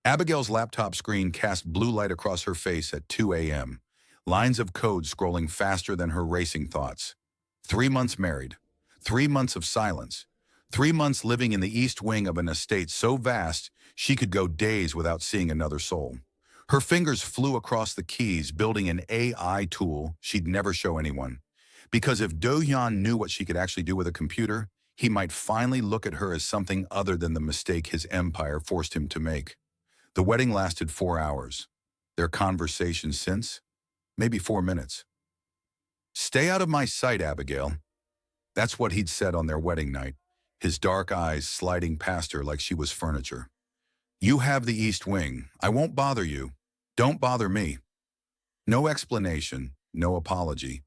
Abigail's laptop screen cast blue light across her face at 2 a.m., lines of code scrolling faster than her racing thoughts. 3 months married, 3 months of silence, 3 months living in the east wing of an estate so vast she could go days without seeing another soul. Her fingers flew across the keys, building an AI tool she'd never show anyone. Because if Do Hyeon knew what she could actually do with a computer, he might finally look at her as something other than the mistake his empire forced him to make. The wedding lasted 4 hours. Their conversation since? Maybe 4 minutes. "Stay out of my sight, Abigail." That's what he'd said on their wedding night, his dark eyes sliding past her like she was furniture. "You have the East Wing. I won't bother you. Don't bother me." No explanation, no apology.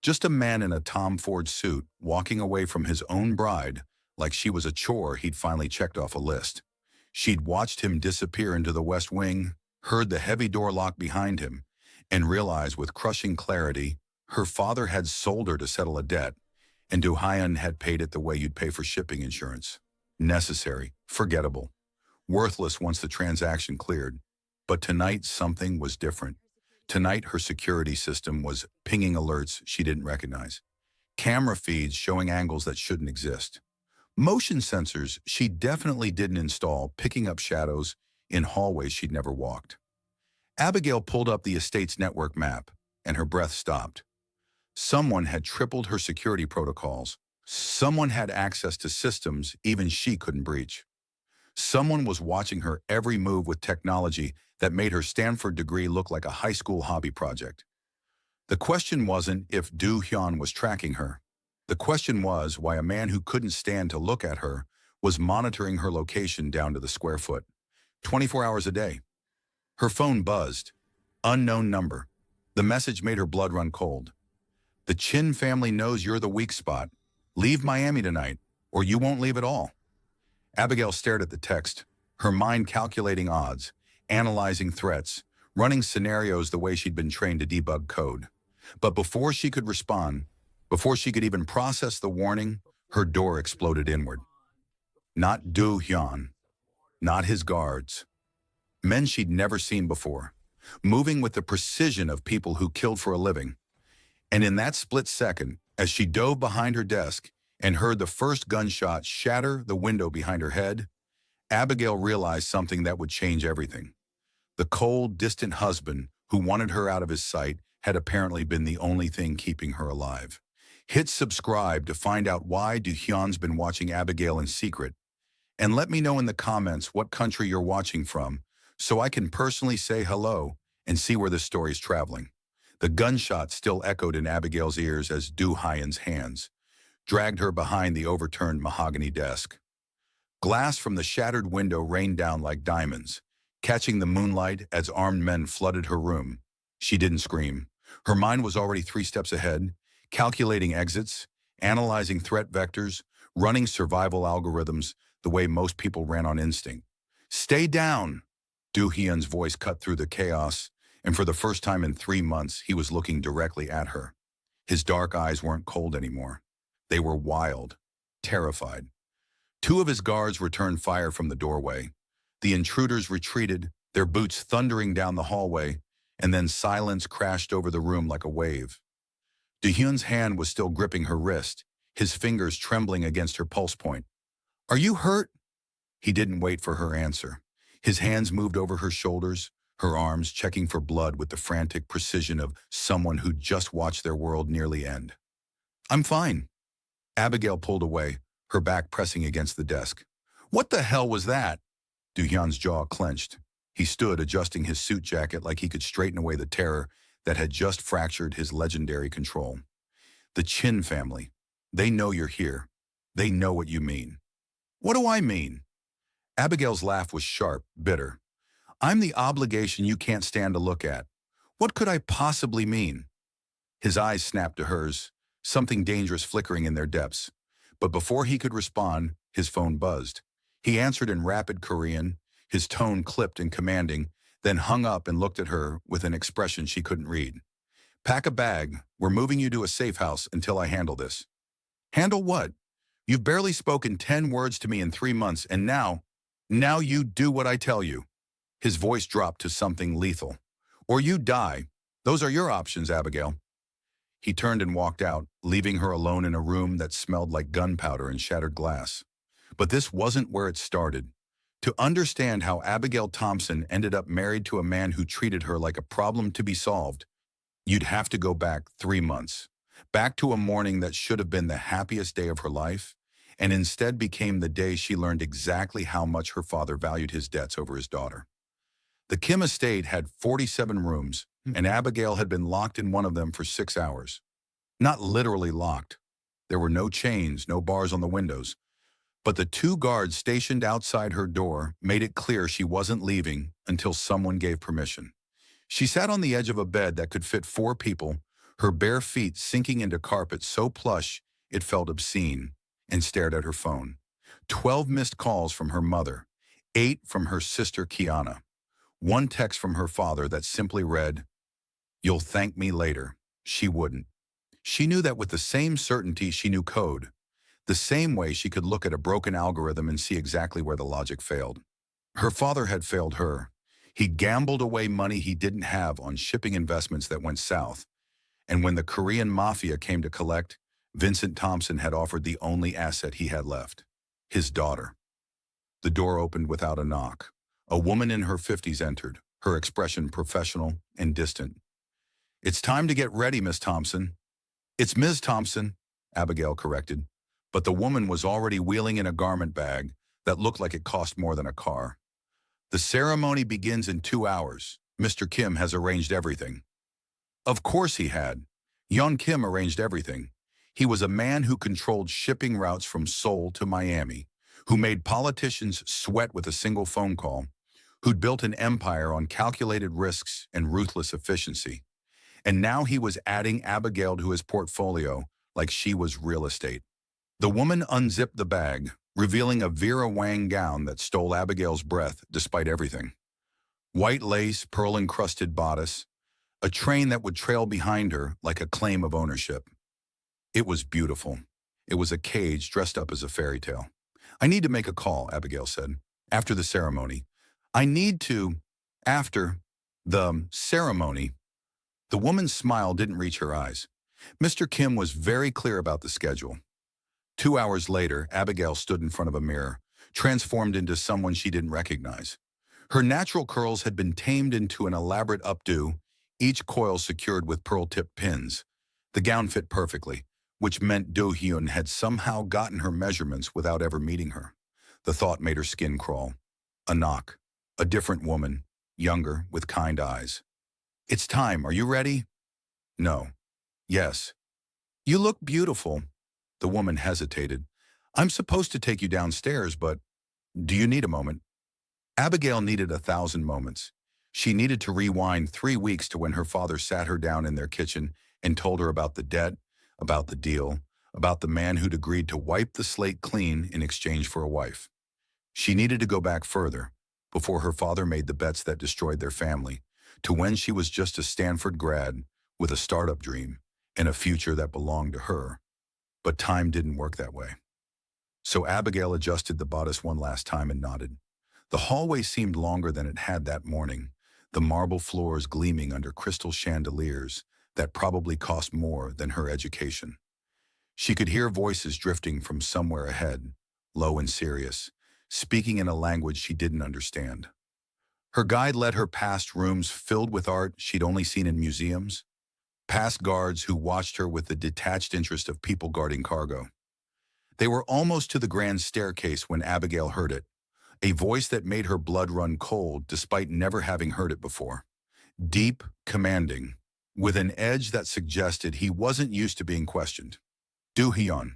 Just a man in a Tom Ford suit walking away from his own bride like she was a chore he'd finally checked off a list. She'd watched him disappear into the West Wing, heard the heavy door lock behind him, and realized with crushing clarity her father had sold her to settle a debt, and Do Hyeon had paid it the way you'd pay for shipping insurance. Necessary, forgettable, worthless once the transaction cleared. But tonight something was different. Tonight her security system was pinging alerts she didn't recognize. Camera feeds showing angles that shouldn't exist. Motion sensors she definitely didn't install, picking up shadows in hallways she'd never walked. Abigail pulled up the estate's network map, and her breath stopped. Someone had tripled her security protocols. Someone had access to systems even she couldn't breach. Someone was watching her every move with technology that made her Stanford degree look like a high school hobby project. The question wasn't if Do Hyeon was tracking her. The question was why a man who couldn't stand to look at her was monitoring her location down to the square foot, 24 hours a day. Her phone buzzed. Unknown number. The message made her blood run cold. "The Chin family knows you're the weak spot. Leave Miami tonight, or you won't leave at all." Abigail stared at the text, her mind calculating odds, analyzing threats, running scenarios the way she'd been trained to debug code. But before she could respond, before she could even process the warning, her door exploded inward. Not Do Hyeon, not his guards. Men she'd never seen before, moving with the precision of people who killed for a living. And in that split second, as she dove behind her desk and heard the first gunshot shatter the window behind her head, Abigail realized something that would change everything. The cold, distant husband who wanted her out of his sight had apparently been the only thing keeping her alive. Hit subscribe to find out why Do Hyeon's been watching Abigail in secret. And let me know in the comments what country you're watching from so I can personally say hello and see where this story's traveling. The gunshot still echoed in Abigail's ears as Do Hyeon's hands dragged her behind the overturned mahogany desk. Glass from the shattered window rained down like diamonds, catching the moonlight as armed men flooded her room. She didn't scream. Her mind was already 3 steps ahead, calculating exits, analyzing threat vectors, running survival algorithms the way most people ran on instinct. "Stay down!" Do Hyeon's voice cut through the chaos, and for the first time in 3 months, he was looking directly at her. His dark eyes weren't cold anymore. They were wild, terrified. 2 of his guards returned fire from the doorway. The intruders retreated, their boots thundering down the hallway, and then silence crashed over the room like a wave. Do Hyeon's hand was still gripping her wrist, his fingers trembling against her pulse point. "Are you hurt?" He didn't wait for her answer. His hands moved over her shoulders, her arms checking for blood with the frantic precision of someone who'd just watched their world nearly end. "I'm fine." Abigail pulled away, her back pressing against the desk. "What the hell was that?" Do Hyeon's jaw clenched. He stood, adjusting his suit jacket like he could straighten away the terror that had just fractured his legendary control. "The Chin family. They know you're here. They know what you mean." "What do I mean?" Abigail's laugh was sharp, bitter. "I'm the obligation you can't stand to look at. What could I possibly mean?" His eyes snapped to hers, something dangerous flickering in their depths. But before he could respond, his phone buzzed. He answered in rapid Korean, his tone clipped and commanding, then hung up and looked at her with an expression she couldn't read. "Pack a bag. We're moving you to a safe house until I handle this." "Handle what? You've barely spoken 10 words to me in 3 months, and now you do what I tell you." His voice dropped to something lethal. Or you die. Those are your options, Abigail. He turned and walked out, leaving her alone in a room that smelled like gunpowder and shattered glass. But this wasn't where it started. To understand how Abigail Thompson ended up married to a man who treated her like a problem to be solved, you'd have to go back 3 months. Back to a morning that should have been the happiest day of her life, and instead became the day she learned exactly how much her father valued his debts over his daughter. The Kim estate had 47 rooms, and Abigail had been locked in one of them for 6 hours. Not literally locked. There were no chains, no bars on the windows. But the 2 guards stationed outside her door made it clear she wasn't leaving until someone gave permission. She sat on the edge of a bed that could fit 4 people, her bare feet sinking into carpet so plush it felt obscene, and stared at her phone. 12 missed calls from her mother, 8 from her sister Kiana. 1 text from her father that simply read, "You'll thank me later." She wouldn't. She knew that with the same certainty she knew code, the same way she could look at a broken algorithm and see exactly where the logic failed. Her father had failed her. He gambled away money he didn't have on shipping investments that went south. And when the Korean Mafia came to collect, Vincent Thompson had offered the only asset he had left, his daughter. The door opened without a knock. A woman in her 50s entered, her expression professional and distant. "It's time to get ready, Miss Thompson." "It's Ms. Thompson," Abigail corrected, but the woman was already wheeling in a garment bag that looked like it cost more than a car. "The ceremony begins in 2 hours. Mr. Kim has arranged everything." Of course he had. Hyeon Kim arranged everything. He was a man who controlled shipping routes from Seoul to Miami, who made politicians sweat with a single phone call, who'd built an empire on calculated risks and ruthless efficiency. And now he was adding Abigail to his portfolio like she was real estate. The woman unzipped the bag, revealing a Vera Wang gown that stole Abigail's breath despite everything. White lace, pearl-encrusted bodice, a train that would trail behind her like a claim of ownership. It was beautiful. It was a cage dressed up as a fairy tale. "I need to make a call," Abigail said, "after the ceremony. I need to, after the ceremony." The woman's smile didn't reach her eyes. Mr. Kim was very clear about the schedule. 2 hours later, Abigail stood in front of a mirror, transformed into someone she didn't recognize. Her natural curls had been tamed into an elaborate updo, each coil secured with pearl-tipped pins. The gown fit perfectly, which meant Do Hyeon had somehow gotten her measurements without ever meeting her. The thought made her skin crawl. A knock. A different woman, younger, with kind eyes. "It's time. Are you ready?" "No." "Yes." "You look beautiful." The woman hesitated. "I'm supposed to take you downstairs, but do you need a moment?" Abigail needed 1,000 moments. She needed to rewind 3 weeks to when her father sat her down in their kitchen and told her about the debt, about the deal, about the man who'd agreed to wipe the slate clean in exchange for a wife. She needed to go back further, before her father made the bets that destroyed their family, to when she was just a Stanford grad with a startup dream and a future that belonged to her. But time didn't work that way. So Abigail adjusted the bodice one last time and nodded. The hallway seemed longer than it had that morning, the marble floors gleaming under crystal chandeliers that probably cost more than her education. She could hear voices drifting from somewhere ahead, low and serious, speaking in a language she didn't understand. Her guide led her past rooms filled with art she'd only seen in museums, past guards who watched her with the detached interest of people guarding cargo. They were almost to the grand staircase when Abigail heard it, a voice that made her blood run cold despite never having heard it before. Deep, commanding, with an edge that suggested he wasn't used to being questioned. Do Hyeon.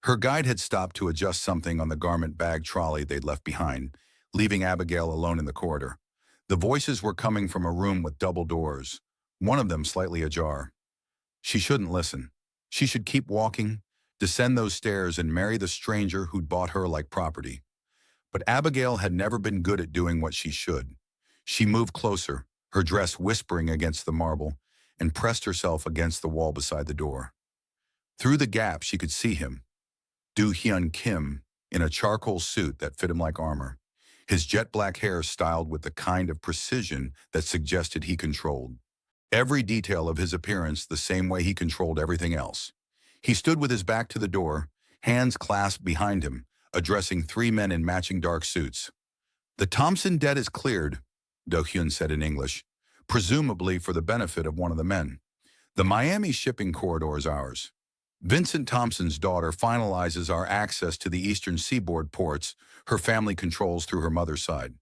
Her guide had stopped to adjust something on the garment bag trolley they'd left behind, leaving Abigail alone in the corridor. The voices were coming from a room with double doors, one of them slightly ajar. She shouldn't listen. She should keep walking, descend those stairs, and marry the stranger who'd bought her like property. But Abigail had never been good at doing what she should. She moved closer, her dress whispering against the marble, and pressed herself against the wall beside the door. Through the gap, she could see him, Do Hyeon Kim, in a charcoal suit that fit him like armor. his jet black hair styled with the kind of precision that suggested he controlled every detail of his appearance the same way he controlled everything else. He stood with his back to the door, hands clasped behind him, addressing three men in matching dark suits. "The Thompson debt is cleared," Do Hyeon said in English, presumably for the benefit of one of the men. "The Miami shipping corridor is ours. Vincent Thompson's daughter finalizes our access to the eastern seaboard ports her family controls through her mother's side."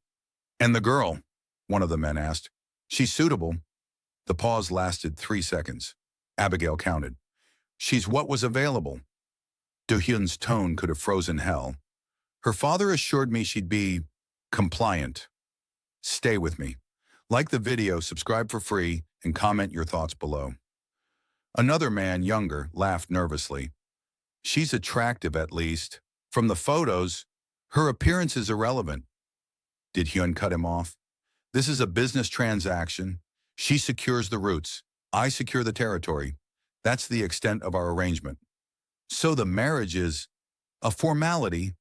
"And the girl?" one of the men asked. "She's suitable." The pause lasted 3 seconds. Abigail counted. "She's what was available." Do Hyun's tone could have frozen hell. "Her father assured me she'd be compliant. Stay with me. Like the video, subscribe for free, and comment your thoughts below." Another man, younger, laughed nervously. "She's attractive, at least. From the photos, her appearance is irrelevant." Did Hyun cut him off? "This is a business transaction. She secures the routes. I secure the territory. That's the extent of our arrangement." "So the marriage is a formality?"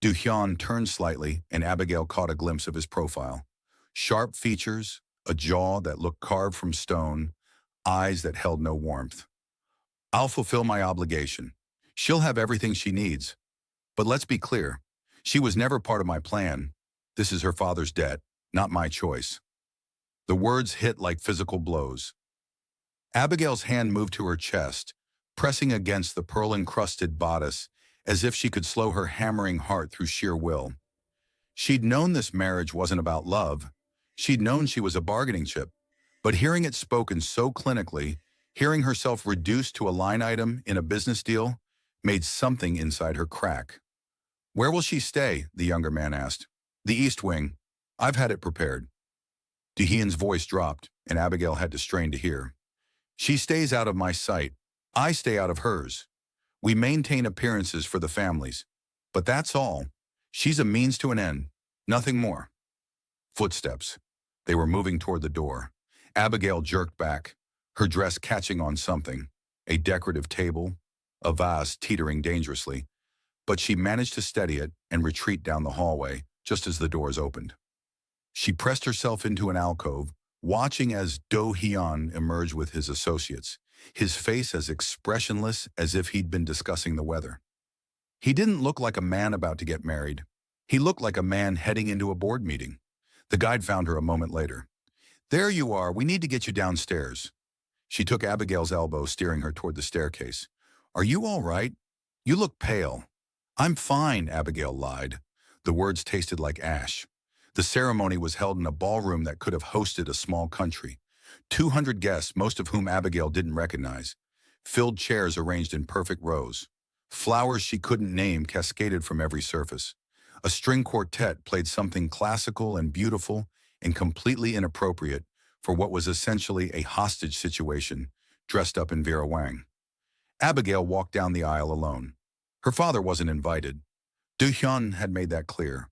Do Hyun turned slightly, and Abigail caught a glimpse of his profile. Sharp features, a jaw that looked carved from stone, eyes that held no warmth. "I'll fulfill my obligation. She'll have everything she needs. But let's be clear, she was never part of my plan. This is her father's debt, not my choice." The words hit like physical blows. Abigail's hand moved to her chest, pressing against the pearl-encrusted bodice as if she could slow her hammering heart through sheer will. She'd known this marriage wasn't about love. She'd known she was a bargaining chip. But hearing it spoken so clinically, hearing herself reduced to a line item in a business deal, made something inside her crack. "Where will she stay?" the younger man asked. "The East Wing. I've had it prepared." Do Hyun's voice dropped, and Abigail had to strain to hear. "She stays out of my sight. I stay out of hers. We maintain appearances for the families. But that's all. She's a means to an end. Nothing more." Footsteps. They were moving toward the door. Abigail jerked back, her dress catching on something, a decorative table, a vase teetering dangerously. But she managed to steady it and retreat down the hallway just as the doors opened. She pressed herself into an alcove, watching as Do Hyeon emerged with his associates, his face as expressionless as if he'd been discussing the weather. He didn't look like a man about to get married. He looked like a man heading into a board meeting. The guide found her a moment later. "There you are. We need to get you downstairs." She took Abigail's elbow, steering her toward the staircase. "Are you all right? You look pale." "I'm fine," Abigail lied. The words tasted like ash. The ceremony was held in a ballroom that could have hosted a small country. 200 guests, most of whom Abigail didn't recognize. Filled chairs arranged in perfect rows. Flowers she couldn't name cascaded from every surface. A string quartet played something classical and beautiful and completely inappropriate for what was essentially a hostage situation, dressed up in Vera Wang. Abigail walked down the aisle alone. Her father wasn't invited. Do Hyun had made that clear.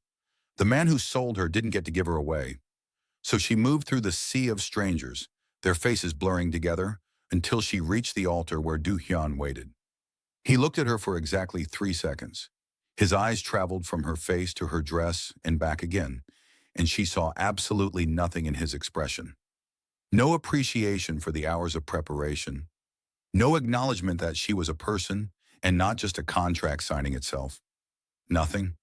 The man who sold her didn't get to give her away. So she moved through the sea of strangers, their faces blurring together, until she reached the altar where Do Hyun waited. He looked at her for exactly 3 seconds. His eyes traveled from her face to her dress and back again, and she saw absolutely nothing in his expression. No appreciation for the hours of preparation. No acknowledgement that she was a person and not just a contract signing itself. Nothing.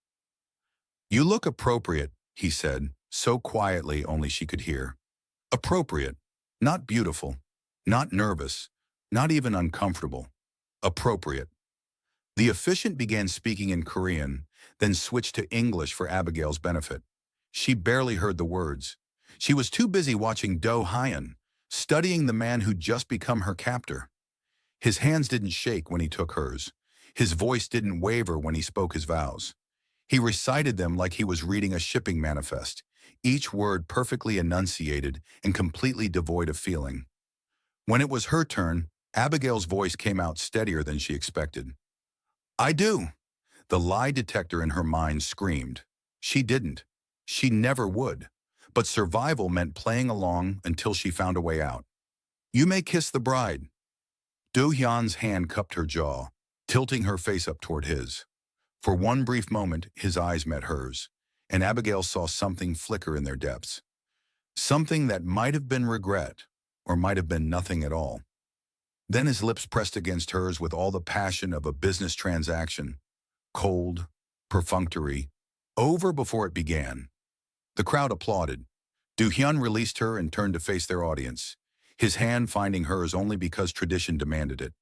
"You look appropriate," he said, so quietly only she could hear. Appropriate. Not beautiful. Not nervous. Not even uncomfortable. Appropriate. The officiant began speaking in Korean, then switched to English for Abigail's benefit. She barely heard the words. She was too busy watching Do Hyeon, studying the man who'd just become her captor. His hands didn't shake when he took hers. His voice didn't waver when he spoke his vows. He recited them like he was reading a shipping manifest, each word perfectly enunciated and completely devoid of feeling. When it was her turn, Abigail's voice came out steadier than she expected. "I do." The lie detector in her mind screamed. She didn't. She never would. But survival meant playing along until she found a way out. "You may kiss the bride." Do Hyun's hand cupped her jaw, tilting her face up toward his. For one brief moment, his eyes met hers. and Abigail saw something flicker in their depths. Something that might have been regret, or might have been nothing at all. Then his lips pressed against hers with all the passion of a business transaction, cold, perfunctory, over before it began. The crowd applauded. Do Hyun released her and turned to face their audience, his hand finding hers only because tradition demanded it.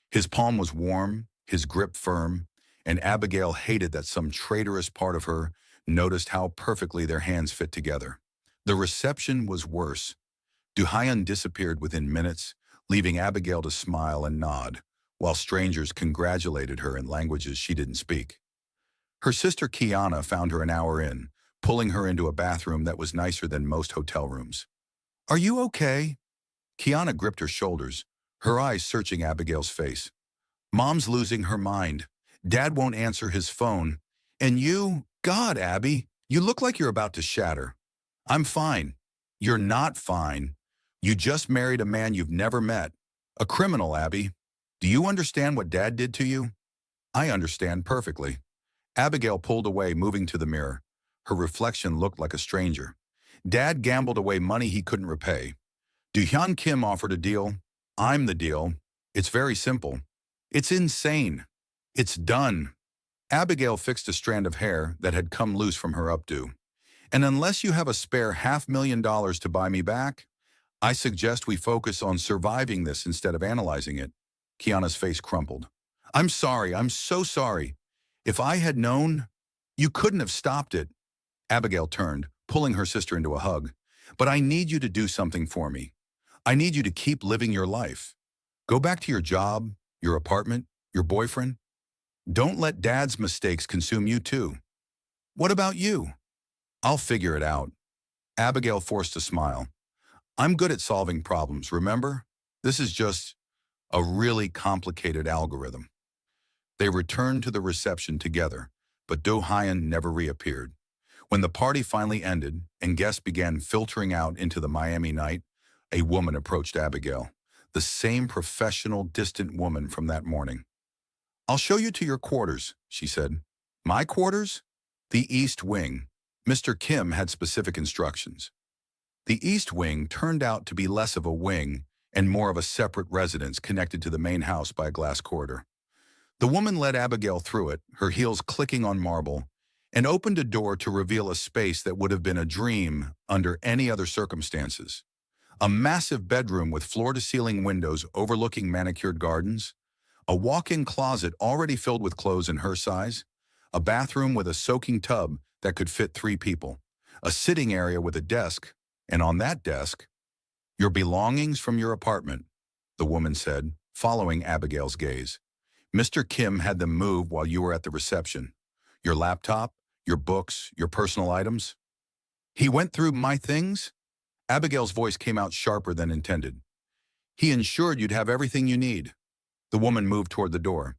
His palm was warm, his grip firm, and Abigail hated that some traitorous part of her noticed how perfectly their hands fit together. The reception was worse. Do Hyeon disappeared within minutes, leaving Abigail to smile and nod, while strangers congratulated her in languages she didn't speak. Her sister Kiana found her an hour in, pulling her into a bathroom that was nicer than most hotel rooms. "Are you okay?" Kiana gripped her shoulders, her eyes searching Abigail's face. "Mom's losing her mind. Dad won't answer his phone. And you, God, Abby, you look like you're about to shatter." "I'm fine." "You're not fine. You just married a man you've never met. A criminal, Abby. Do you understand what Dad did to you?" "I understand perfectly." Abigail pulled away, moving to the mirror. Her reflection looked like a stranger. "Dad gambled away money he couldn't repay. Do Hyeon Kim offered a deal. I'm the deal. It's very simple. It's insane. It's done." Abigail fixed a strand of hair that had come loose from her updo. "And unless you have a spare $500,000 to buy me back, I suggest we focus on surviving this instead of analyzing it." Kiana's face crumpled. "I'm sorry. I'm so sorry. If I had known, you couldn't have stopped it." Abigail turned, pulling her sister into a hug. "But I need you to do something for me. I need you to keep living your life. Go back to your job, your apartment, your boyfriend. Don't let Dad's mistakes consume you too." "What about you?" "I'll figure it out." Abigail forced a smile. "I'm good at solving problems, remember? This is just a really complicated algorithm." They returned to the reception together, but Do Hyeon never reappeared. When the party finally ended and guests began filtering out into the Miami night, a woman approached Abigail, the same professional, distant woman from that morning. "I'll show you to your quarters," she said. "My quarters?" "The East Wing." Mr. Kim had specific instructions. The East Wing turned out to be less of a wing and more of a separate residence connected to the main house by a glass corridor. The woman led Abigail through it, her heels clicking on marble, and opened a door to reveal a space that would have been a dream under any other circumstances. A massive bedroom with floor-to-ceiling windows overlooking manicured gardens, a walk-in closet already filled with clothes in her size, a bathroom with a soaking tub that could fit 3 people, a sitting area with a desk, and on that desk, "Your belongings from your apartment," the woman said, following Abigail's gaze. "Mr. Kim had them moved while you were at the reception. Your laptop, your books, your personal items." "He went through my things?" Abigail's voice came out sharper than intended. "He ensured you'd have everything you need." The woman moved toward the door.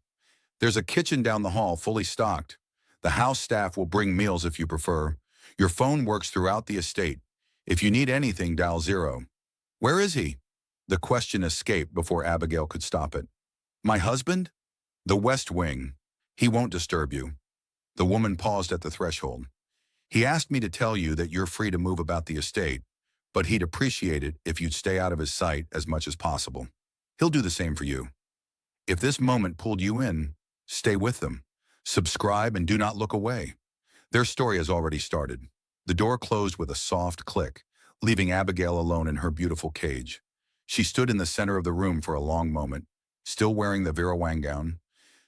"There's a kitchen down the hall, fully stocked. The house staff will bring meals if you prefer. Your phone works throughout the estate. If you need anything, dial 0. "Where is he?" The question escaped before Abigail could stop it. "My husband?" "The West Wing. He won't disturb you." The woman paused at the threshold. "He asked me to tell you that you're free to move about the estate, but he'd appreciate it if you'd stay out of his sight as much as possible. He'll do the same for you. If this moment pulled you in, stay with them. Subscribe and do not look away." Their story has already started. The door closed with a soft click, leaving Abigail alone in her beautiful cage. She stood in the center of the room for a long moment, still wearing the Vera Wang gown,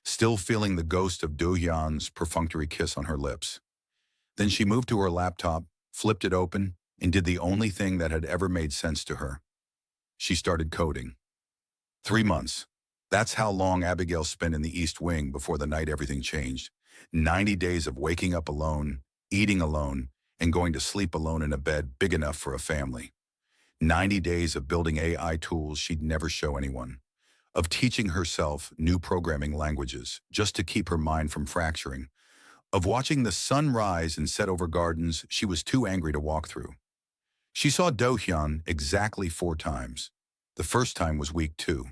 still feeling the ghost of Do Hyun's perfunctory kiss on her lips. Then she moved to her laptop, flipped it open, and did the only thing that had ever made sense to her. She started coding. 3 months. That's how long Abigail spent in the East Wing before the night everything changed. 90 days of waking up alone, eating alone, and going to sleep alone in a bed big enough for a family. 90 days of building AI tools she'd never show anyone. Of teaching herself new programming languages just to keep her mind from fracturing. Of watching the sun rise and set over gardens she was too angry to walk through. She saw Do Hyun exactly 4 times. The first time was week 2.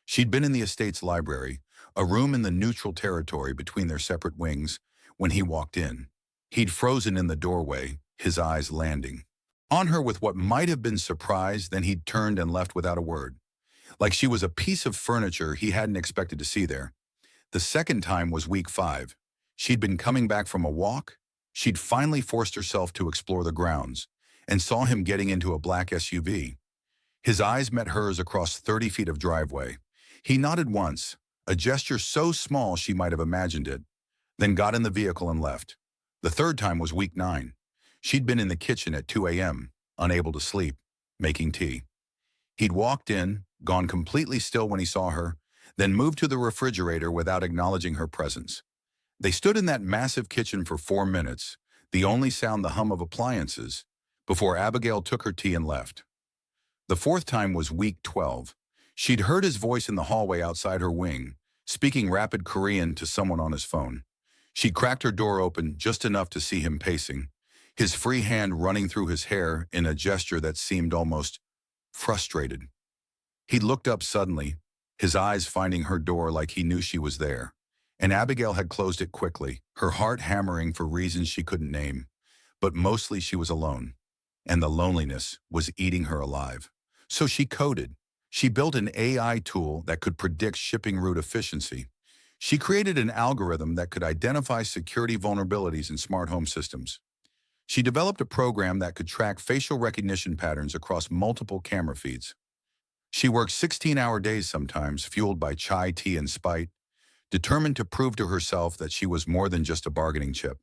She'd been in the estate's library, a room in the neutral territory between their separate wings, when he walked in. He'd frozen in the doorway, his eyes landing on her with what might have been surprise, then he'd turned and left without a word, like she was a piece of furniture he hadn't expected to see there. The second time was week 5. She'd been coming back from a walk. She'd finally forced herself to explore the grounds and saw him getting into a black SUV. His eyes met hers across 30 feet of driveway. He nodded once, a gesture so small she might have imagined it, then got in the vehicle and left. The third time was week 9. She'd been in the kitchen at 2 a.m., unable to sleep, making tea. He'd walked in, gone completely still when he saw her, then moved to the refrigerator without acknowledging her presence. They stood in that massive kitchen for 4 minutes, the only sound the hum of appliances, before Abigail took her tea and left. The fourth time was week 12. She'd heard his voice in the hallway outside her wing, speaking rapid Korean to someone on his phone. She cracked her door open just enough to see him pacing, his free hand running through his hair in a gesture that seemed almost frustrated. He looked up suddenly, his eyes finding her door like he knew she was there. And Abigail had closed it quickly, her heart hammering for reasons she couldn't name. But mostly she was alone, and the loneliness was eating her alive. So she coded. She built an AI tool that could predict shipping route efficiency. She created an algorithm that could identify security vulnerabilities in smart home systems. She developed a program that could track facial recognition patterns across multiple camera feeds. She worked 16-hour days sometimes, fueled by chai tea and spite, determined to prove to herself that she was more than just a bargaining chip.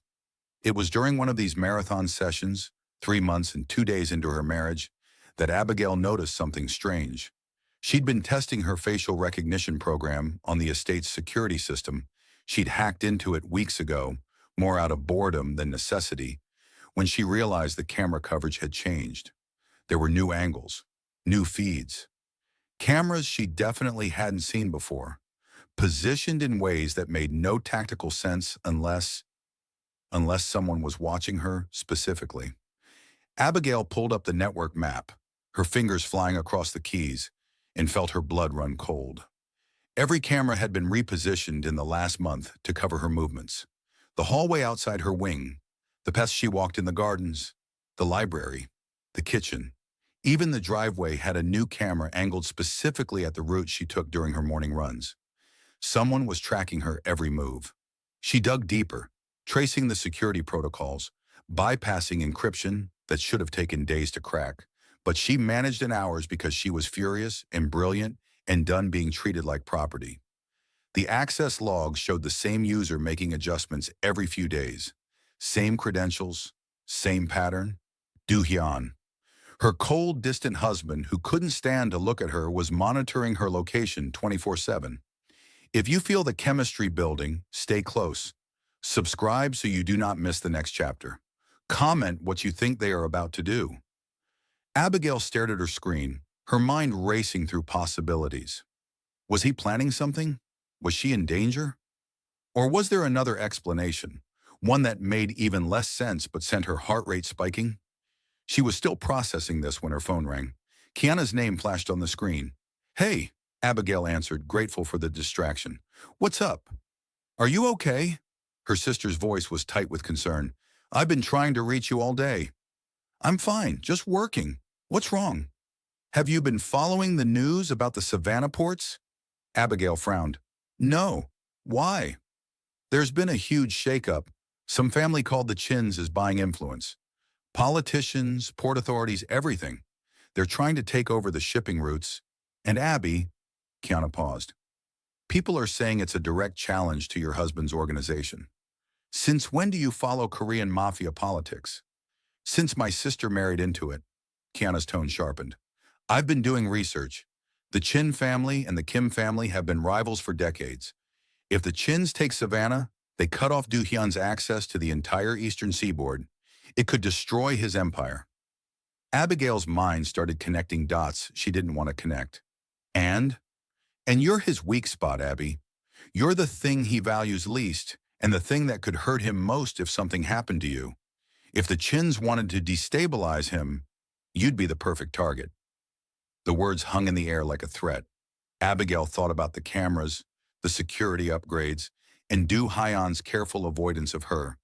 It was during one of these marathon sessions, 3 months and 2 days into her marriage, that Abigail noticed something strange. She'd been testing her facial recognition program on the estate's security system. She'd hacked into it weeks ago, more out of boredom than necessity, when she realized the camera coverage had changed. There were new angles, new feeds, cameras she definitely hadn't seen before, positioned in ways that made no tactical sense unless someone was watching her specifically. Abigail pulled up the network map, her fingers flying across the keys, and felt her blood run cold. Every camera had been repositioned in the last month to cover her movements. The hallway outside her wing, the paths she walked in the gardens, the library, the kitchen, even the driveway had a new camera angled specifically at the route she took during her morning runs. Someone was tracking her every move. She dug deeper, tracing the security protocols, bypassing encryption that should have taken days to crack. But she managed in hours because she was furious and brilliant and done being treated like property. The access logs showed the same user making adjustments every few days. Same credentials, same pattern. Do Hyeon. Her cold, distant husband, who couldn't stand to look at her, was monitoring her location 24/7. If you feel the chemistry building, stay close. Subscribe so you do not miss the next chapter. Comment what you think they are about to do. Abigail stared at her screen, her mind racing through possibilities. Was he planning something? Was she in danger? Or was there another explanation, one that made even less sense but sent her heart rate spiking? She was still processing this when her phone rang. Kiana's name flashed on the screen. "Hey," Abigail answered, grateful for the distraction. "What's up? Are you okay?" Her sister's voice was tight with concern. "I've been trying to reach you all day." "I'm fine, just working. What's wrong?" "Have you been following the news about the Savannah ports?" Abigail frowned. "No. Why?" "There's been a huge shakeup. Some family called the Chins is buying influence. Politicians, port authorities, everything. They're trying to take over the shipping routes. And Abby," Kiana paused, "people are saying it's a direct challenge to your husband's organization." "Since when do you follow Korean Mafia politics?" "Since my sister married into it." Kiana's tone sharpened. "I've been doing research. The Chin family and the Kim family have been rivals for decades. If the Chins take Savannah, they cut off Do Hyeon's access to the entire eastern seaboard. It could destroy his empire." Abigail's mind started connecting dots she didn't want to connect. And you're his weak spot, Abby. You're the thing he values least, and the thing that could hurt him most if something happened to you. If the Chins wanted to destabilize him, you'd be the perfect target. The words hung in the air like a threat. Abigail thought about the cameras, the security upgrades, and Do Hyeon's careful avoidance of her.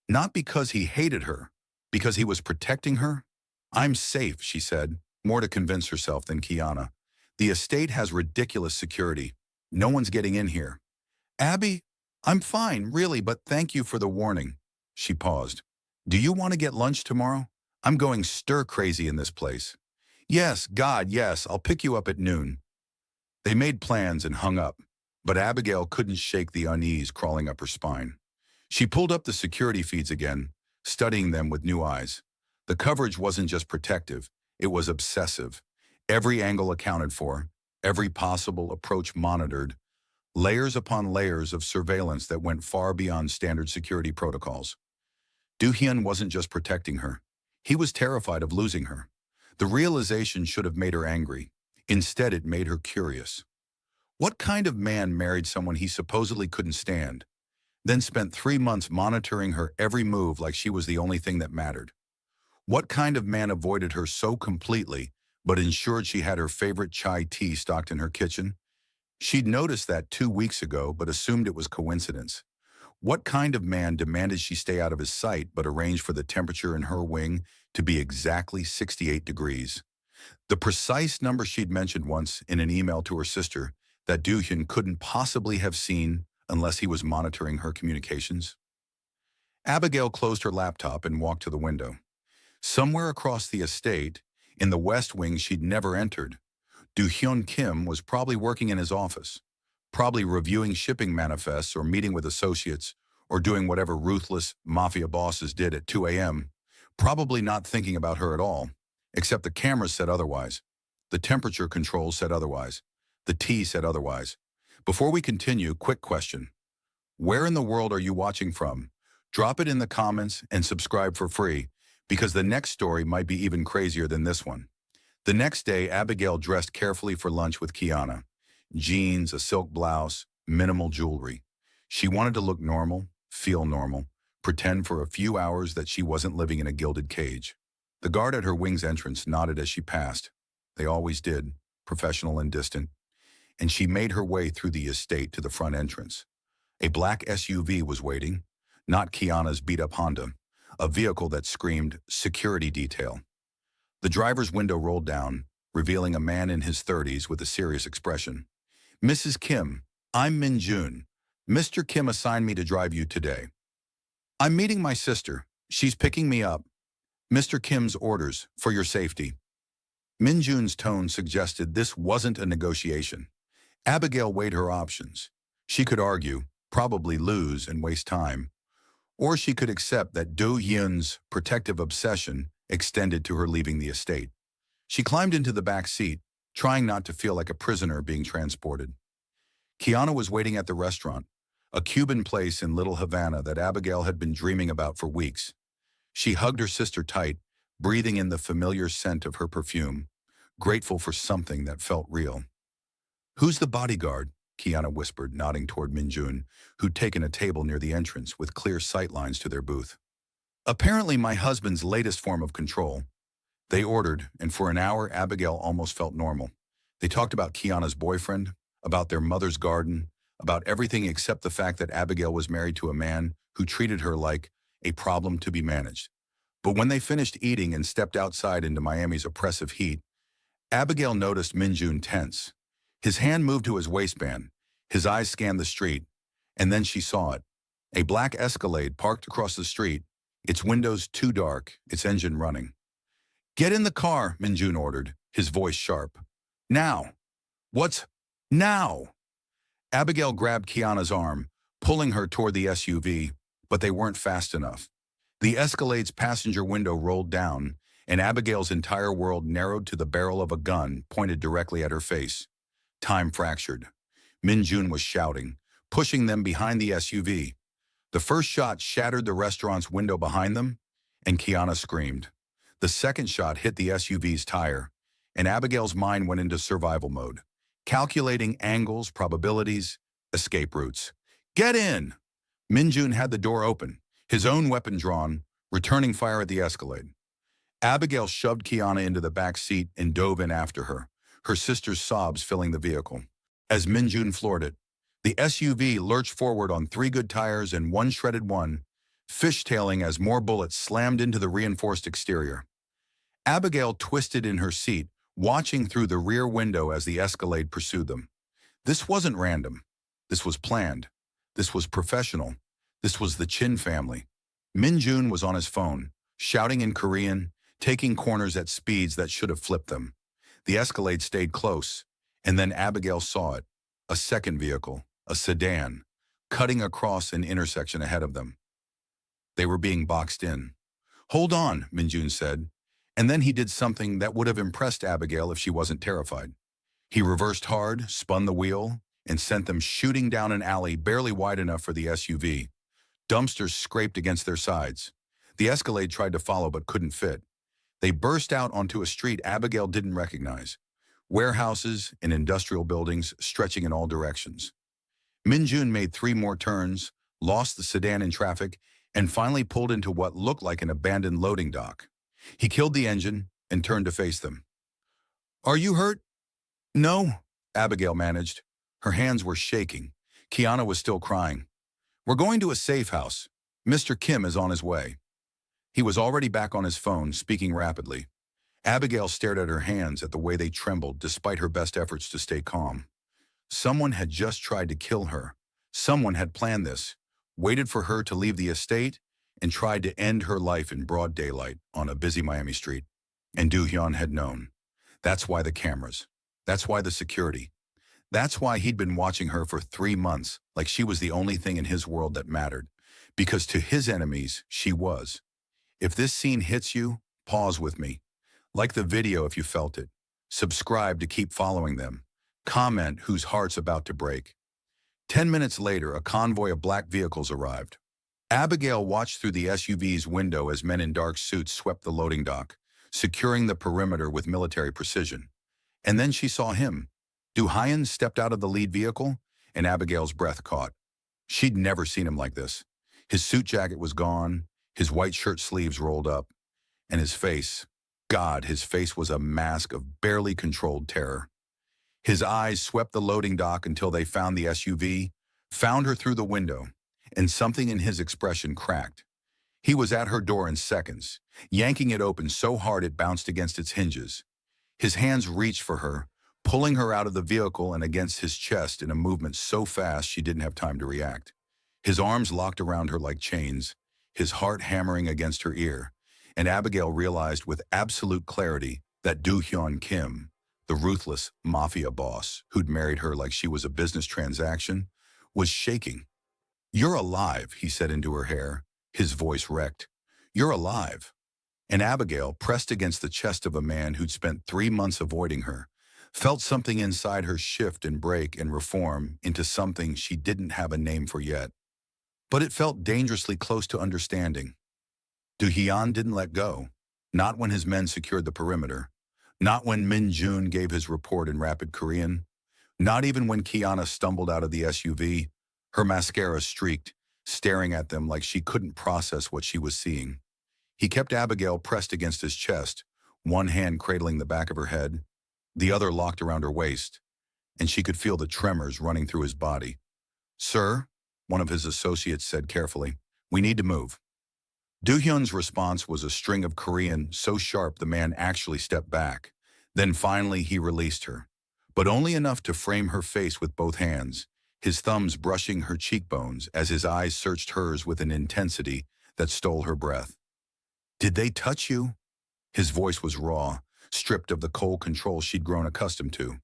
Not because he hated her, because he was protecting her. I'm safe, she said, more to convince herself than Kiana. The estate has ridiculous security. No one's getting in here. Abby, I'm fine, really, but thank you for the warning. She paused. Do you want to get lunch tomorrow? I'm going stir-crazy in this place. Yes, God, yes, I'll pick you up at noon. They made plans and hung up, but Abigail couldn't shake the unease crawling up her spine. She pulled up the security feeds again, studying them with new eyes. The coverage wasn't just protective, it was obsessive. Every angle accounted for, every possible approach monitored, layers upon layers of surveillance that went far beyond standard security protocols. Do Hyeon wasn't just protecting her. He was terrified of losing her. The realization should have made her angry. Instead, it made her curious. What kind of man married someone he supposedly couldn't stand, then spent 3 months monitoring her every move like she was the only thing that mattered? What kind of man avoided her so completely, but ensured she had her favorite chai tea stocked in her kitchen? She'd noticed that 2 weeks ago, but assumed it was coincidence. What kind of man demanded she stay out of his sight, but arranged for the temperature in her wing to be exactly 68 degrees? The precise number she'd mentioned once in an email to her sister that Do Hyun couldn't possibly have seen unless he was monitoring her communications. Abigail closed her laptop and walked to the window. Somewhere across the estate, in the West Wing she'd never entered, Do Hyeon Kim was probably working in his office, probably reviewing shipping manifests or meeting with associates or doing whatever ruthless Mafia bosses did at 2 a.m., probably not thinking about her at all, except the cameras said otherwise. The temperature controls said otherwise. The tea said otherwise. Before we continue, quick question. Where in the world are you watching from? Drop it in the comments and subscribe for free, because the next story might be even crazier than this one. The next day, Abigail dressed carefully for lunch with Kiana. Jeans, a silk blouse, minimal jewelry. She wanted to look normal, feel normal, pretend for a few hours that she wasn't living in a gilded cage. The guard at her wing's entrance nodded as she passed. They always did, professional and distant. And she made her way through the estate to the front entrance. A black SUV was waiting, not Kiana's beat-up Honda, a vehicle that screamed security detail. The driver's window rolled down, revealing a man in his 30s with a serious expression. Mrs. Kim, I'm Min Jun. Mr. Kim assigned me to drive you today. I'm meeting my sister. She's picking me up. Mr. Kim's orders, for your safety. Min Jun's tone suggested this wasn't a negotiation. Abigail weighed her options. She could argue, probably lose and waste time. Or she could accept that Do Hyun's protective obsession extended to her leaving the estate. She climbed into the back seat, trying not to feel like a prisoner being transported. Kiana was waiting at the restaurant, a Cuban place in Little Havana that Abigail had been dreaming about for weeks. She hugged her sister tight, breathing in the familiar scent of her perfume, grateful for something that felt real. Who's the bodyguard? Kiana whispered, nodding toward Min Jun, who'd taken a table near the entrance with clear sightlines to their booth. Apparently my husband's latest form of control. They ordered, and for an hour Abigail almost felt normal. They talked about Kiana's boyfriend, about their mother's garden, about everything except the fact that Abigail was married to a man who treated her like a problem to be managed. But when they finished eating and stepped outside into Miami's oppressive heat, Abigail noticed Min Jun tense. His hand moved to his waistband, his eyes scanned the street, and then she saw it. A black Escalade parked across the street, its windows too dark, its engine running. Get in the car, Min Jun ordered, his voice sharp. Now. What's now? Abigail grabbed Kiana's arm, pulling her toward the SUV, but they weren't fast enough. The Escalade's passenger window rolled down, and Abigail's entire world narrowed to the barrel of a gun pointed directly at her face. Time fractured. Min Jun was shouting, pushing them behind the SUV. The first shot shattered the restaurant's window behind them, and Kiana screamed. The second shot hit the SUV's tire, and Abigail's mind went into survival mode, calculating angles, probabilities, escape routes. Get in! Min Jun had the door open, his own weapon drawn, returning fire at the Escalade. Abigail shoved Kiana into the back seat and dove in after her, her sister's sobs filling the vehicle. As Min Jun floored it, the SUV lurched forward on 3 good tires and 1 shredded one, fishtailing as more bullets slammed into the reinforced exterior. Abigail twisted in her seat, watching through the rear window as the Escalade pursued them. This wasn't random. This was planned. This was professional. This was the Chin family. Min Jun was on his phone, shouting in Korean, taking corners at speeds that should have flipped them. The Escalade stayed close, and then Abigail saw it. A second vehicle, a sedan, cutting across an intersection ahead of them. They were being boxed in. "Hold on," Min Jun said, and then he did something that would have impressed Abigail if she wasn't terrified. He reversed hard, spun the wheel, and sent them shooting down an alley barely wide enough for the SUV. Dumpsters scraped against their sides. The Escalade tried to follow but couldn't fit. They burst out onto a street Abigail didn't recognize. Warehouses and industrial buildings stretching in all directions. Min Jun made 3 more turns, lost the sedan in traffic, and finally pulled into what looked like an abandoned loading dock. He killed the engine and turned to face them. "Are you hurt?" "No," Abigail managed. Her hands were shaking. Kiana was still crying. "We're going to a safe house. Mr. Kim is on his way." He was already back on his phone, speaking rapidly. Abigail stared at her hands at the way they trembled despite her best efforts to stay calm. Someone had just tried to kill her. Someone had planned this, waited for her to leave the estate, and tried to end her life in broad daylight on a busy Miami street. And Do Hyeon had known. That's why the cameras. That's why the security. That's why he'd been watching her for 3 months, like she was the only thing in his world that mattered. Because to his enemies, she was. If this scene hits you, pause with me. Like the video if you felt it. Subscribe to keep following them. Comment whose heart's about to break. 10 minutes later, a convoy of black vehicles arrived. Abigail watched through the SUV's window as men in dark suits swept the loading dock, securing the perimeter with military precision. And then she saw him. Do Hyeon stepped out of the lead vehicle, and Abigail's breath caught. She'd never seen him like this. His suit jacket was gone, his white shirt sleeves rolled up, and his face, God, his face was a mask of barely controlled terror. His eyes swept the loading dock until they found the SUV, found her through the window, and something in his expression cracked. He was at her door in seconds, yanking it open so hard it bounced against its hinges. His hands reached for her, pulling her out of the vehicle and against his chest in a movement so fast she didn't have time to react. His arms locked around her like chains, his heart hammering against her ear, and Abigail realized with absolute clarity that Do Hyeon Kim, the ruthless Mafia boss who'd married her like she was a business transaction, was shaking. "You're alive," he said into her hair, his voice wrecked. "You're alive." And Abigail, pressed against the chest of a man who'd spent 3 months avoiding her, felt something inside her shift and break and reform into something she didn't have a name for yet. But it felt dangerously close to understanding. Do Hyeon didn't let go, not when his men secured the perimeter, not when Min Jun gave his report in rapid Korean, not even when Kiana stumbled out of the SUV, her mascara streaked, staring at them like she couldn't process what she was seeing. He kept Abigail pressed against his chest, one hand cradling the back of her head, the other locked around her waist, and she could feel the tremors running through his body. "Sir," one of his associates said carefully, "we need to move." Do-hyun's response was a string of Korean so sharp the man actually stepped back. Then finally he released her, but only enough to frame her face with both hands, his thumbs brushing her cheekbones as his eyes searched hers with an intensity that stole her breath. "Did they touch you?" His voice was raw, stripped of the cold control she'd grown accustomed to.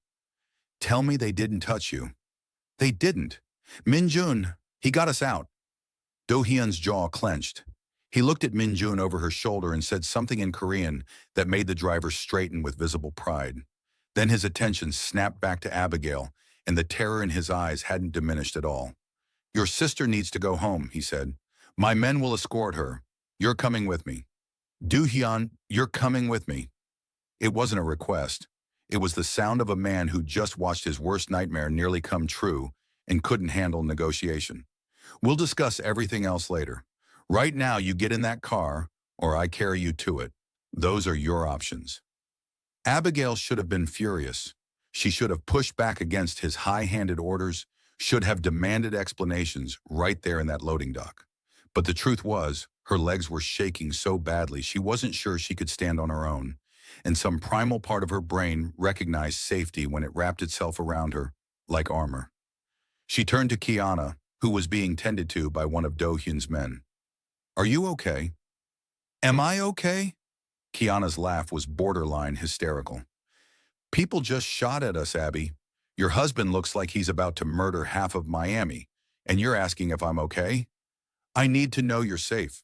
"Tell me they didn't touch you." "They didn't. Min Jun, he got us out." Do-hyun's jaw clenched. He looked at Min Jun over her shoulder and said something in Korean that made the driver straighten with visible pride. Then his attention snapped back to Abigail, and the terror in his eyes hadn't diminished at all. "Your sister needs to go home," he said. "My men will escort her. You're coming with me." "Do-hyun, you're coming with me." It wasn't a request. It was the sound of a man who just watched his worst nightmare nearly come true and couldn't handle negotiation. "We'll discuss everything else later. Right now, you get in that car, or I carry you to it. Those are your options." Abigail should have been furious. She should have pushed back against his high-handed orders, should have demanded explanations right there in that loading dock. But the truth was, her legs were shaking so badly she wasn't sure she could stand on her own, and some primal part of her brain recognized safety when it wrapped itself around her, like armor. She turned to Kiana, who was being tended to by one of Do Hyun's men. "Are you okay?" "Am I okay?" Kiana's laugh was borderline hysterical. "People just shot at us, Abby. Your husband looks like he's about to murder half of Miami, and you're asking if I'm okay? I need to know you're safe."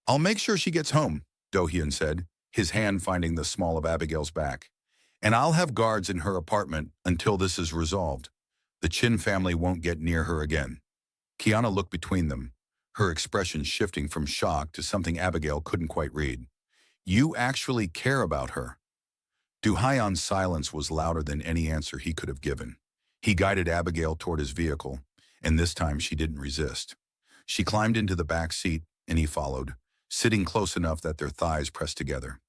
"I'll make sure she gets home," Do Hyun said, his hand finding the small of Abigail's back. "And I'll have guards in her apartment until this is resolved. The Chin family won't get near her again." Kiana looked between them, her expression shifting from shock to something Abigail couldn't quite read. "You actually care about her?" Do Hyeon's silence was louder than any answer he could have given. He guided Abigail toward his vehicle, and this time she didn't resist. She climbed into the back seat, and he followed, sitting close enough that their thighs pressed together.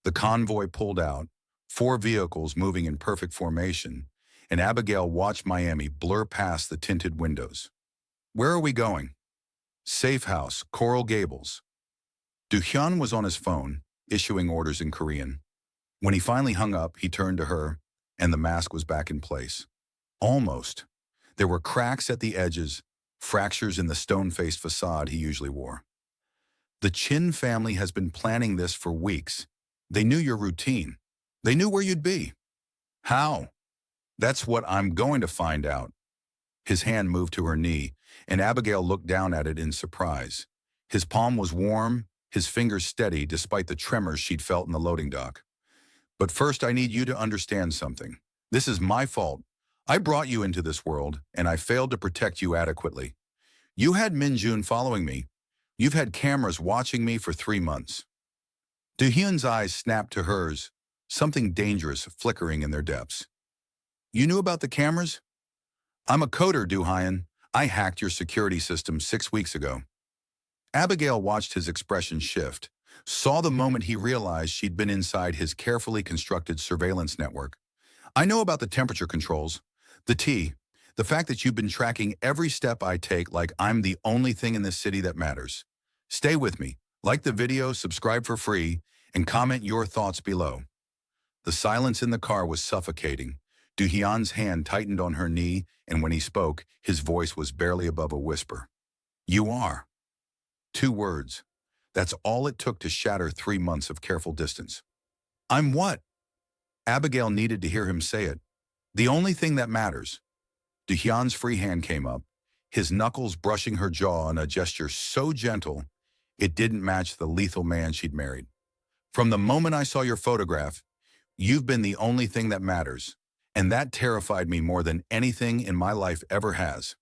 The convoy pulled out, 4 vehicles moving in perfect formation, and Abigail watched Miami blur past the tinted windows. "Where are we going?" "Safe House, Coral Gables." Do Hyun was on his phone, issuing orders in Korean. When he finally hung up, he turned to her, and the mask was back in place. Almost. There were cracks at the edges, fractures in the stone-faced facade he usually wore. "The Chin family has been planning this for weeks. They knew your routine. They knew where you'd be." "How?" "That's what I'm going to find out." His hand moved to her knee, and Abigail looked down at it in surprise. His palm was warm, his fingers steady despite the tremors she'd felt in the loading dock. "But first I need you to understand something. This is my fault. I brought you into this world, and I failed to protect you adequately. You had Minjun following me. You've had cameras watching me for 3 months." Do Hyun's eyes snapped to hers, something dangerous flickering in their depths. "You knew about the cameras?" "I'm a coder, Do Hyun. I hacked your security system 6 weeks ago." Abigail watched his expression shift, saw the moment he realized she'd been inside his carefully constructed surveillance network. "I know about the temperature controls. The fact that you've been tracking every step I take like I'm the only thing in this city that matters. Stay with me. Like the video, subscribe for free, and comment your thoughts below." The silence in the car was suffocating. Do Hyun's hand tightened on her knee, and when he spoke, his voice was barely above a whisper. "You are." 2 words. That's all it took to shatter 3 months of careful distance. "I'm what?" Abigail needed to hear him say it. "The only thing that matters." Do Hyun's free hand came up, his knuckles brushing her jaw in a gesture so gentle it didn't match the lethal man she'd married. "From the moment I saw your photograph, you've been the only thing that matters, and that terrified me more than anything in my life ever has."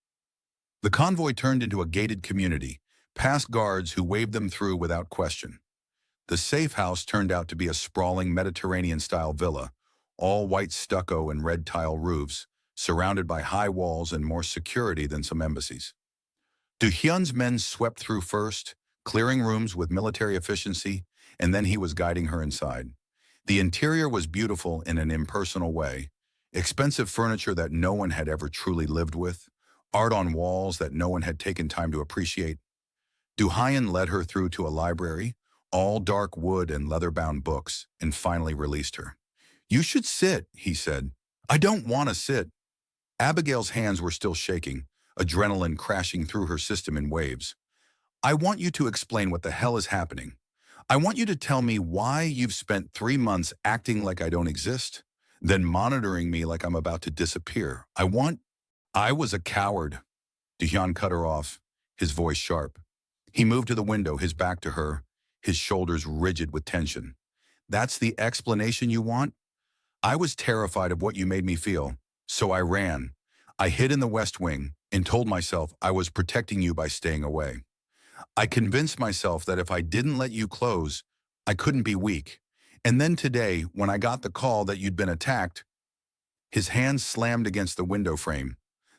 The convoy turned into a gated community, past guards who waved them through without question. The safe house turned out to be a sprawling Mediterranean-style villa, all white stucco and red tile roofs, surrounded by high walls and more security than some embassies. Do Hyun's men swept through first, clearing rooms with military efficiency, and then he was guiding her inside. The interior was beautiful in an impersonal way, expensive furniture that no one had ever truly lived with, art on walls that no one had taken time to appreciate. Do Hyun led her through to a library, all dark wood and leather-bound books, and finally released her. "You should sit," he said. "I don't want to sit." Abigail's hands were still shaking, adrenaline crashing through her system in waves. "I want you to explain what the hell is happening. I want you to tell me why you've spent 3 months acting like I don't exist, then monitoring me like I'm about to disappear. I was a coward." Do-hyun cut her off, his voice sharp. He moved to the window, his back to her, his shoulders rigid with tension. "That's the explanation you want? I was terrified of what you made me feel, so I ran. I hid in the West Wing and told myself I was protecting you by staying away. I convinced myself that if I didn't let you close, I couldn't be weak. And then today, when I got the call that you'd been attacked," his hands slammed against the window frame,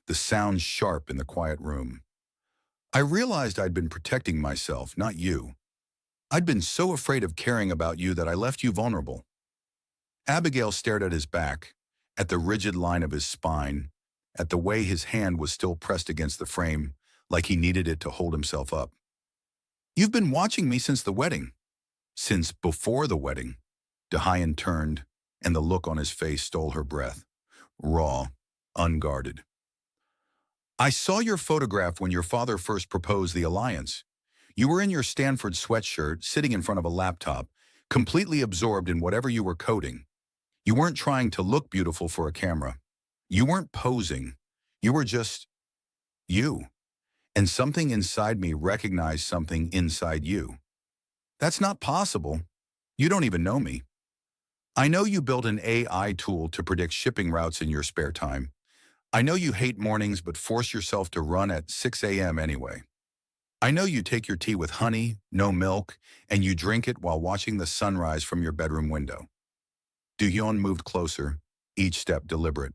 the sound sharp in the quiet room. "I realized I'd been protecting myself, not you. I'd been so afraid of caring about you that I left you vulnerable." Abigail stared at his back, at the rigid line of his spine, at the way his hand was still pressed against the frame, like he needed it to hold himself up. You've been watching me since the wedding. Since before the wedding. Do Hyeon turned, and the look on his face stole her breath. Raw, unguarded. I saw your photograph when your father first proposed the alliance. You were in your Stanford sweatshirt, sitting in front of a laptop, completely absorbed in whatever you were coding. You weren't trying to look beautiful for a camera. You weren't posing. You were just you. And something inside me recognized something inside you. That's not possible. You don't even know me. I know you built an AI tool to predict shipping routes in your spare time. I know you hate mornings but force yourself to run at 6 a.m. anyway. I know you take your tea with honey, no milk, and you drink it while watching the sunrise from your bedroom window. Do Hyeon moved closer, each step deliberate.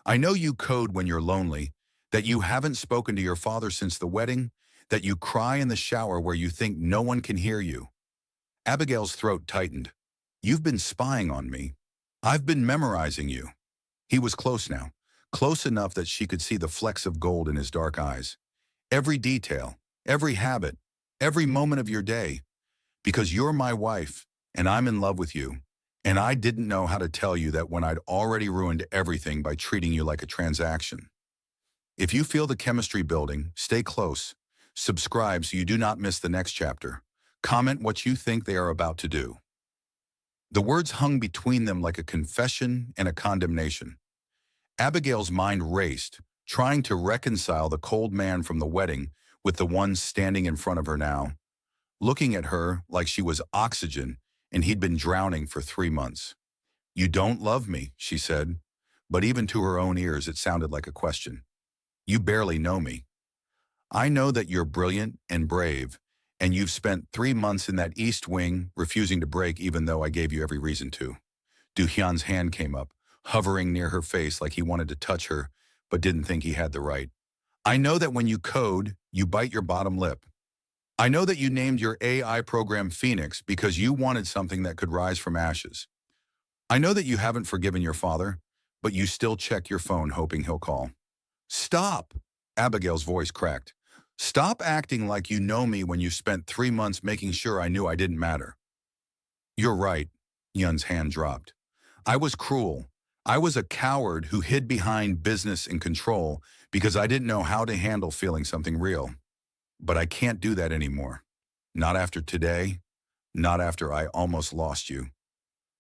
I know you code when you're lonely, that you haven't spoken to your father since the wedding, that you cry in the shower where you think no one can hear you. Abigail's throat tightened. You've been spying on me. I've been memorizing you. He was close now, close enough that she could see the flecks of gold in his dark eyes. Every detail, every habit, every moment of your day. Because you're my wife, and I'm in love with you. And I didn't know how to tell you that when I'd already ruined everything by treating you like a transaction. If you feel the chemistry building, stay close. Subscribe so you do not miss the next chapter. Comment what you think they are about to do. The words hung between them like a confession and a condemnation. Abigail's mind raced, trying to reconcile the cold man from the wedding with the one standing in front of her now, looking at her like she was oxygen and he'd been drowning for 3 months. You don't love me, she said, but even to her own ears it sounded like a question. You barely know me. I know that you're brilliant and brave, and you've spent 3 months in that East Wing, refusing to break even though I gave you every reason to. Do Hyun's hand came up, hovering near her face like he wanted to touch her, but didn't think he had the right. I know that when you code, you bite your bottom lip. I know that you named your AI program Phoenix because you wanted something that could rise from ashes. I know that you haven't forgiven your father, but you still check your phone hoping he'll call. Stop! Abigail's voice cracked. Stop acting like you know me when you spent 3 months making sure I knew I didn't matter. You're right, Yun's hand dropped. I was cruel. I was a coward who hid behind business and control because I didn't know how to handle feeling something real. But I can't do that anymore. Not after today. Not after I almost lost you.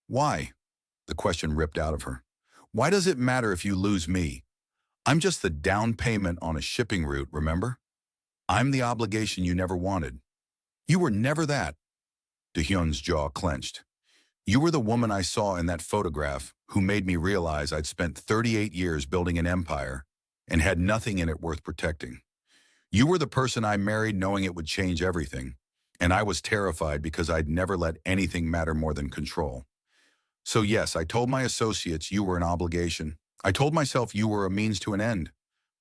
Why? The question ripped out of her. Why does it matter if you lose me? I'm just the down payment on a shipping route, remember? I'm the obligation you never wanted. You were never that. Do-hyun's jaw clenched. You were the woman I saw in that photograph who made me realize I'd spent 38 years building an empire and had nothing in it worth protecting. You were the person I married knowing it would change everything, and I was terrified because I'd never let anything matter more than control. So yes, I told my associates you were an obligation. I told myself you were a means to an end.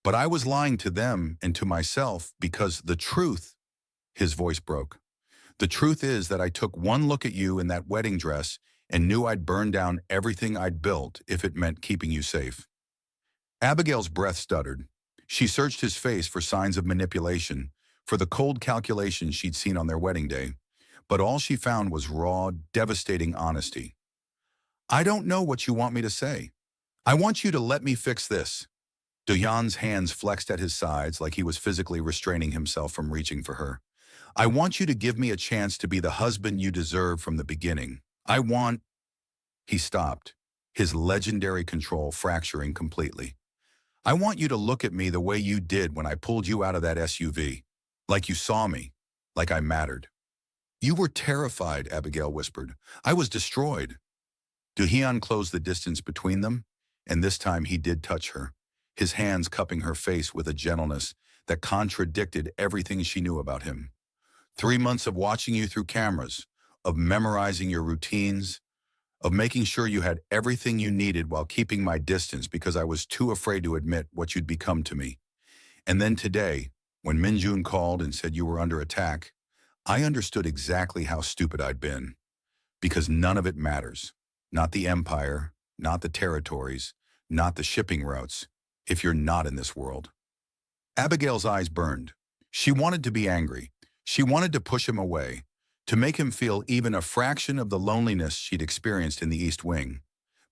But I was lying to them and to myself because the truth, his voice broke. The truth is that I took one look at you in that wedding dress and knew I'd burn down everything I'd built if it meant keeping you safe. Abigail's breath stuttered. She searched his face for signs of manipulation, for the cold calculations she'd seen on their wedding day, but all she found was raw, devastating honesty. I don't know what you want me to say. I want you to let me fix this. Do-hyun's hands flexed at his sides like he was physically restraining himself from reaching for her. I want you to give me a chance to be the husband you deserve from the beginning. I want... He stopped, his legendary control fracturing completely. I want you to look at me the way you did when I pulled you out of that SUV. Like you saw me. Like I mattered. You were terrified, Abigail whispered. I was destroyed. Do-hyun closed the distance between them, and this time he did touch her, his hands cupping her face with a gentleness that contradicted everything she knew about him. 3 months of watching you through cameras, of memorizing your routines, of making sure you had everything you needed while keeping my distance because I was too afraid to admit what you'd become to me. And then today, when Minjun called and said you were under attack, I understood exactly how stupid I'd been. Because none of it matters. Not the empire, not the territories, not the shipping routes, if you're not in this world. Abigail's eyes burned. She wanted to be angry. She wanted to push him away, to make him feel even a fraction of the loneliness she'd experienced in the East Wing.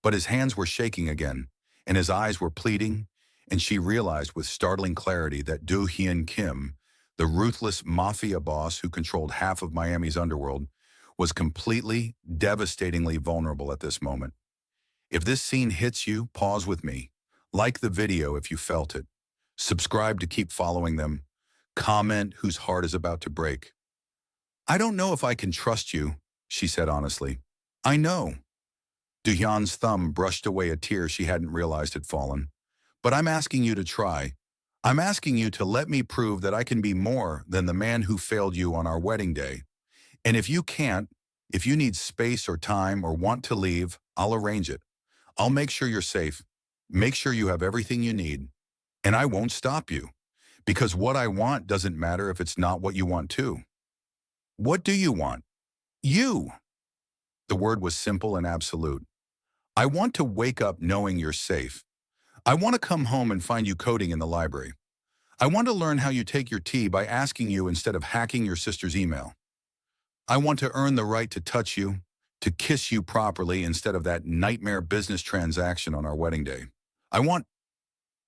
But his hands were shaking again, and his eyes were pleading, and she realized with startling clarity that Do Hyeon Kim, the ruthless Mafia boss who controlled half of Miami's underworld, was completely, devastatingly vulnerable at this moment. If this scene hits you, pause with me. Like the video if you felt it. Subscribe to keep following them. Comment whose heart is about to break. I don't know if I can trust you, she said honestly. I know. Do-hyun's thumb brushed away a tear she hadn't realized had fallen. But I'm asking you to try. I'm asking you to let me prove that I can be more than the man who failed you on our wedding day. And if you can't, if you need space or time or want to leave, I'll arrange it. I'll make sure you're safe. Make sure you have everything you need. And I won't stop you. Because what I want doesn't matter if it's not what you want too. What do you want? You. The word was simple and absolute. I want to wake up knowing you're safe. I want to come home and find you coding in the library. I want to learn how you take your tea by asking you instead of hacking your sister's email. I want to earn the right to touch you, to kiss you properly instead of that nightmare business transaction on our wedding day. I want...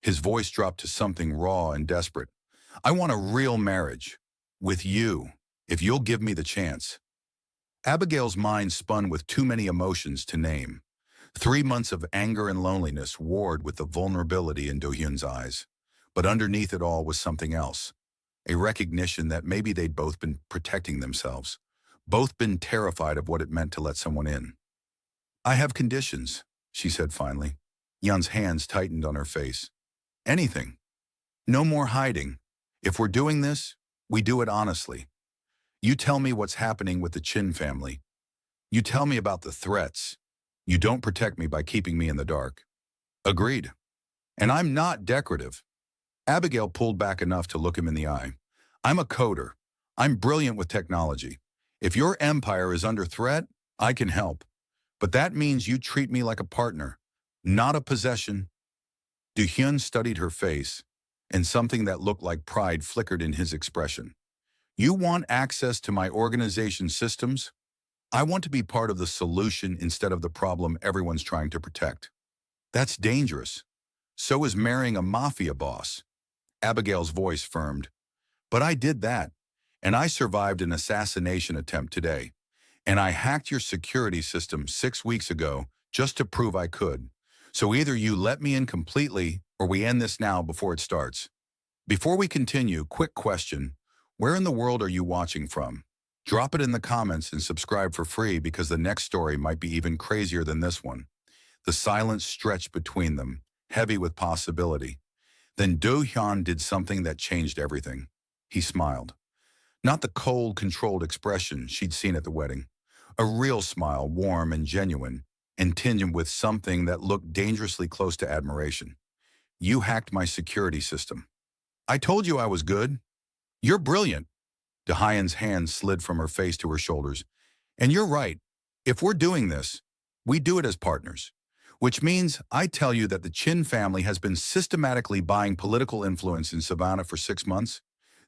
His voice dropped to something raw and desperate. I want a real marriage. With you, if you'll give me the chance. Abigail's mind spun with too many emotions to name. 3 months of anger and loneliness warred with the vulnerability in Do-hyun's eyes. But underneath it all was something else. A recognition that maybe they'd both been protecting themselves. Both been terrified of what it meant to let someone in. I have conditions, she said finally. Hyun's hands tightened on her face. Anything. No more hiding. If we're doing this, we do it honestly. You tell me what's happening with the Chin family. You tell me about the threats. You don't protect me by keeping me in the dark. Agreed. And I'm not decorative. Abigail pulled back enough to look him in the eye. I'm a coder. I'm brilliant with technology. If your empire is under threat, I can help. But that means you treat me like a partner, not a possession. Do-hyun studied her face, and something that looked like pride flickered in his expression. You want access to my organization's systems? I want to be part of the solution instead of the problem everyone's trying to protect. That's dangerous. So is marrying a mafia boss. Abigail's voice firmed. But I did that, and I survived an assassination attempt today. And I hacked your security system 6 weeks ago just to prove I could. So either you let me in completely, or we end this now before it starts. Before we continue, quick question. Where in the world are you watching from? Drop it in the comments and subscribe for free because the next story might be even crazier than this one. The silence stretched between them, heavy with possibility. Then Do-hyun did something that changed everything. He smiled. Not the cold, controlled expression she'd seen at the wedding. A real smile, warm and genuine, and tinged with something that looked dangerously close to admiration. You hacked my security system. I told you I was good. You're brilliant. Do-hyun's hand slid from her face to her shoulders. And you're right. If we're doing this, we do it as partners. Which means I tell you that the Chin family has been systematically buying political influence in Savannah for 6 months.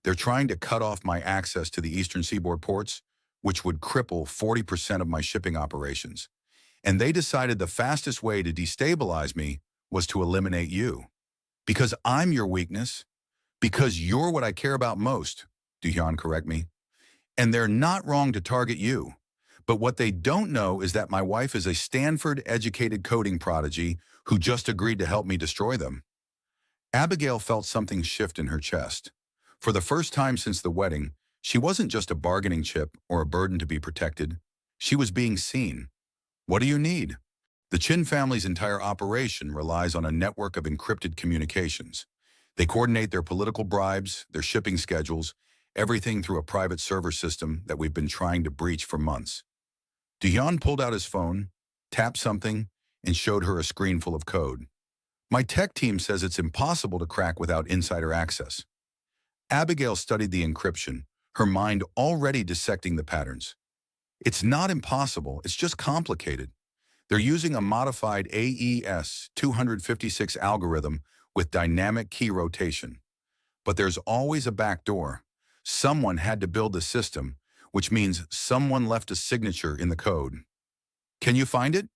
They're trying to cut off my access to the Eastern Seaboard ports, which would cripple 40% of my shipping operations. And they decided the fastest way to destabilize me was to eliminate you. Because I'm your weakness. Because you're what I care about most. Do-hyun, correct me. And they're not wrong to target you. But what they don't know is that my wife is a Stanford-educated coding prodigy who just agreed to help me destroy them. Abigail felt something shift in her chest. For the first time since the wedding, she wasn't just a bargaining chip or a burden to be protected. She was being seen. What do you need? The Chin family's entire operation relies on a network of encrypted communications. They coordinate their political bribes, their shipping schedules, everything through a private server system that we've been trying to breach for months. Do-hyun pulled out his phone, tapped something, and showed her a screen full of code. My tech team says it's impossible to crack without insider access. Abigail studied the encryption, her mind already dissecting the patterns. It's not impossible, it's just complicated. They're using a modified AES 256 algorithm with dynamic key rotation. But there's always a backdoor. Someone had to build the system, which means someone left a signature in the code. Can you find it?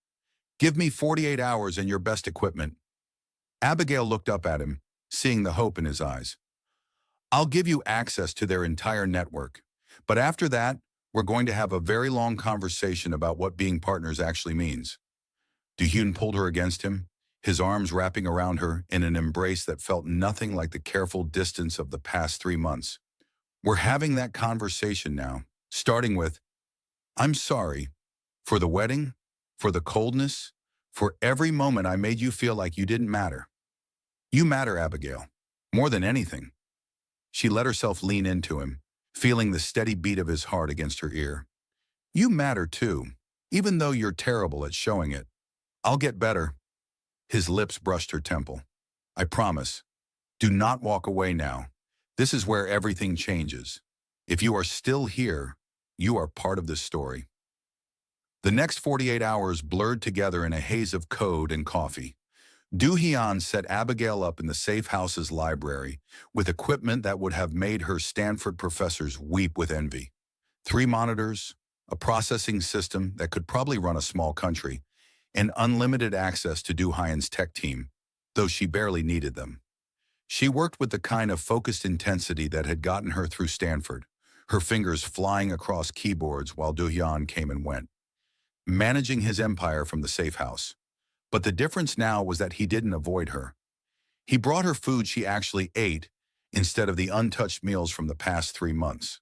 Give me 48 hours and your best equipment. Abigail looked up at him, seeing the hope in his eyes. I'll give you access to their entire network. But after that, we're going to have a very long conversation about what being partners actually means. Do Hyeon pulled her against him, his arms wrapping around her in an embrace that felt nothing like the careful distance of the past 3 months. We're having that conversation now, starting with, I'm sorry, for the wedding, for the coldness, for every moment I made you feel like you didn't matter. You matter, Abigail, more than anything. She let herself lean into him, feeling the steady beat of his heart against her ear. You matter too, even though you're terrible at showing it. I'll get better. His lips brushed her temple. I promise. Do not walk away now. This is where everything changes. If you are still here, you are part of this story. The next 48 hours blurred together in a haze of code and coffee. Do Hyeon set Abigail up in the safe house's library with equipment that would have made her Stanford professors weep with envy. 3 monitors, a processing system that could probably run a small country, and unlimited access to Do Hyeon's tech team, though she barely needed them. She worked with the kind of focused intensity that had gotten her through Stanford, her fingers flying across keyboards while Do Hyeon came and went, managing his empire from the safe house. But the difference now was that he didn't avoid her. He brought her food she actually ate instead of the untouched meals from the past 3 months.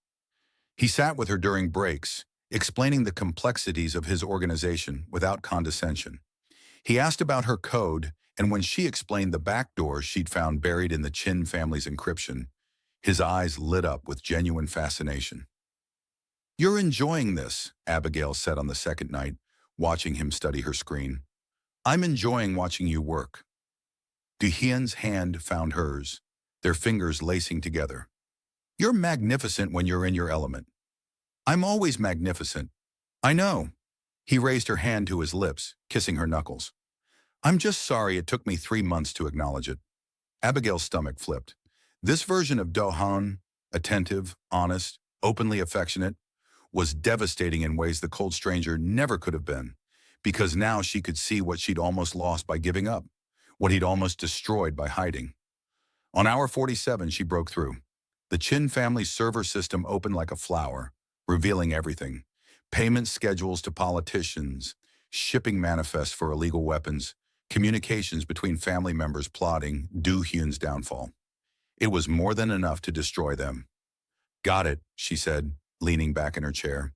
He sat with her during breaks, explaining the complexities of his organization without condescension. He asked about her code, and when she explained the back doors she'd found buried in the Chin family's encryption, his eyes lit up with genuine fascination. You're enjoying this, Abigail said on the second night, watching him study her screen. I'm enjoying watching you work. Do Hyeon's hand found hers, their fingers lacing together. You're magnificent when you're in your element. I'm always magnificent. I know. He raised her hand to his lips, kissing her knuckles. I'm just sorry it took me 3 months to acknowledge it. Abigail's stomach flipped. This version of Do Hyeon, attentive, honest, openly affectionate, was devastating in ways the cold stranger never could have been, because now she could see what she'd almost lost by giving up, what he'd almost destroyed by hiding. On hour 47, she broke through. The Chin family's server system opened like a flower, revealing everything. Payment schedules to politicians, shipping manifests for illegal weapons, communications between family members plotting Do Hyeon's downfall. It was more than enough to destroy them. Got it, she said, leaning back in her chair.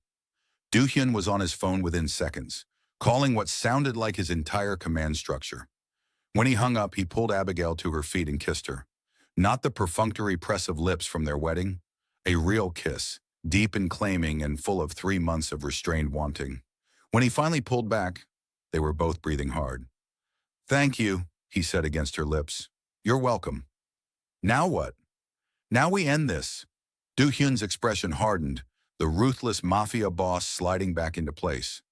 Do Hyeon was on his phone within seconds, calling what sounded like his entire command structure. When he hung up, he pulled Abigail to her feet and kissed her. Not the perfunctory press of lips from their wedding, a real kiss, deep and claiming and full of 3 months of restrained wanting. When he finally pulled back, they were both breathing hard. Thank you, he said against her lips. You're welcome. Now what? Now we end this. Do Hyeon's expression hardened, the ruthless Mafia boss sliding back into place.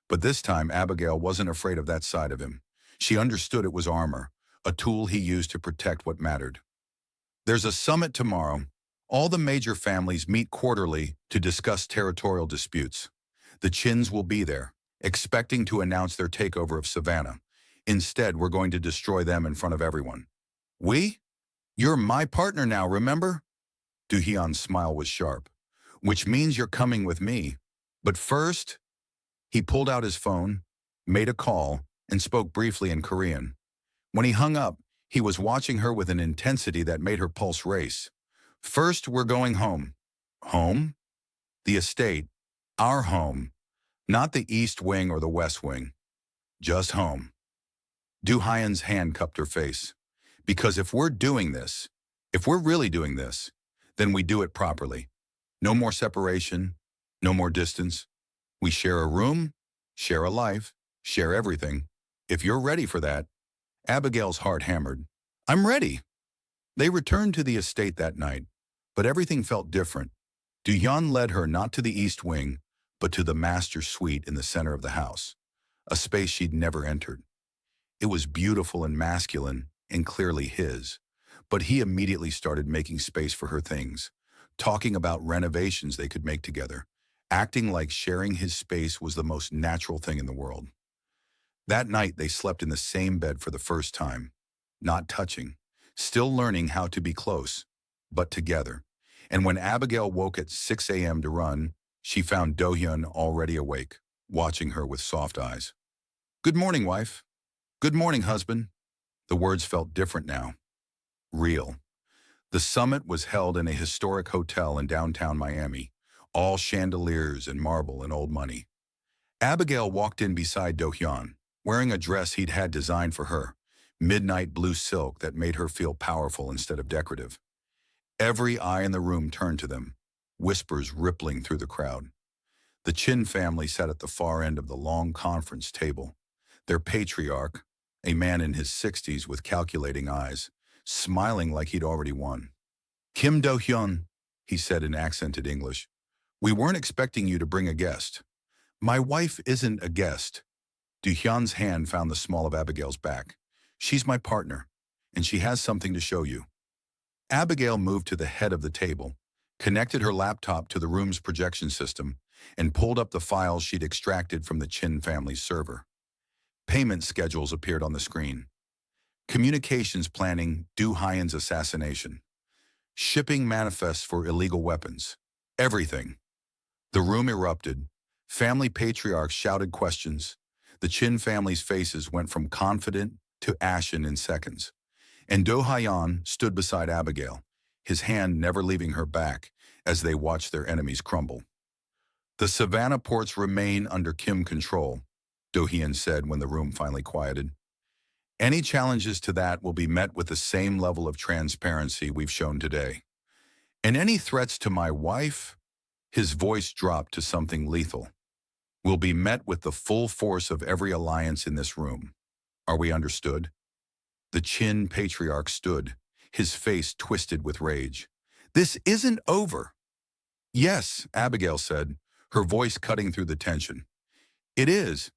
But this time, Abigail wasn't afraid of that side of him. She understood it was armor, a tool he used to protect what mattered. There's a summit tomorrow. All the major families meet quarterly to discuss territorial disputes. The Chins will be there, expecting to announce their takeover of Savannah. Instead, we're going to destroy them in front of everyone. We? You're my partner now, remember? Do Hyeon's smile was sharp. Which means you're coming with me. But first, he pulled out his phone, made a call, and spoke briefly in Korean. When he hung up, he was watching her with an intensity that made her pulse race. First, we're going home. Home? The estate. Our home. Not the East Wing or the West Wing. Just home. Do Hyeon's hand cupped her face. Because if we're doing this, if we're really doing this, then we do it properly. No more separation, no more distance. We share a room, share a life, share everything. If you're ready for that, Abigail's heart hammered. I'm ready. They returned to the estate that night, but everything felt different. Do Hyeon led her not to the East Wing, but to the master suite in the center of the house, a space she'd never entered. It was beautiful and masculine and clearly his, but he immediately started making space for her things, talking about renovations they could make together, acting like sharing his space was the most natural thing in the world. That night, they slept in the same bed for the first time, not touching, still learning how to be close, but together. And when Abigail woke at 6 a.m. to run, she found Do Hyeon already awake, watching her with soft eyes. "Good morning, wife. Good morning, husband." The words felt different now. Real. The summit was held in a historic hotel in downtown Miami, all chandeliers and marble and old money. Abigail walked in beside Do Hyeon, wearing a dress he'd had designed for her, midnight blue silk that made her feel powerful instead of decorative. Every eye in the room turned to them, whispers rippling through the crowd. The Chin family sat at the far end of the long conference table. Their patriarch, a man in his 60s with calculating eyes, smiling like he'd already won. "Kim Do Hyun," he said in accented English, "we weren't expecting you to bring a guest." "My wife isn't a guest." Do Hyun's hand found the small of Abigail's back. "She's my partner, and she has something to show you." Abigail moved to the head of the table, connected her laptop to the room's projection system, and pulled up the files she'd extracted from the Chin family's server. Payment schedules appeared on the screen. Communications planning Do Hyeon's assassination. Shipping manifests for illegal weapons. Everything. The room erupted. Family patriarchs shouted questions. The Chin family's faces went from confident to ashen in seconds. And Do Hyeon stood beside Abigail, his hand never leaving her back as they watched their enemies crumble. "The Savannah ports remain under Kim control," Do Hyeon said when the room finally quieted. "Any challenges to that will be met with the same level of transparency we've shown today. And any threats to my wife," his voice dropped to something lethal, "will be met with the full force of every alliance in this room. Are we understood?" The Chin patriarch stood, his face twisted with rage. "This isn't over." "Yes," Abigail said, her voice cutting through the tension. "It is,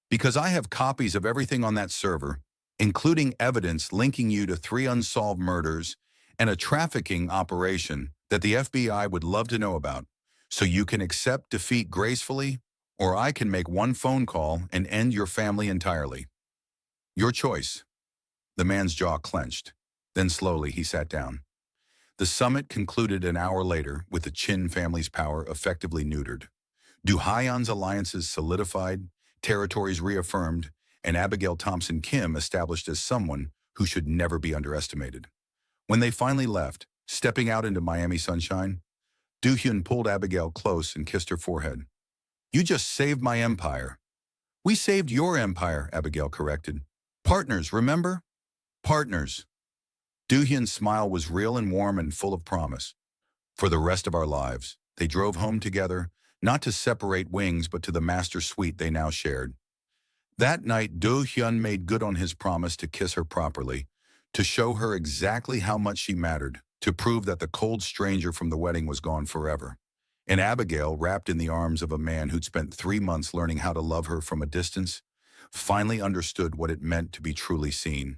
because I have copies of everything on that server, including evidence linking you to 3 unsolved murders and a trafficking operation that the FBI would love to know about. So you can accept defeat gracefully, or I can make one phone call and end your family entirely. Your choice." The man's jaw clenched. Then slowly he sat down. The summit concluded an hour later with the Chin family's power effectively neutered. Do Hyeon's alliances solidified, territories reaffirmed, and Abigail Thompson Kim established as someone who should never be underestimated. When they finally left, stepping out into Miami sunshine, Do Hyun pulled Abigail close and kissed her forehead. "You just saved my empire." "We saved your empire," Abigail corrected. "Partners, remember? Partners." Do Hyun's smile was real and warm and full of promise. For the rest of our lives, they drove home together, not to separate wings but to the master suite they now shared. That night, Do Hyun made good on his promise to kiss her properly, to show her exactly how much she mattered, to prove that the cold stranger from the wedding was gone forever. And Abigail, wrapped in the arms of a man who'd spent 3 months learning how to love her from a distance, finally understood what it meant to be truly seen.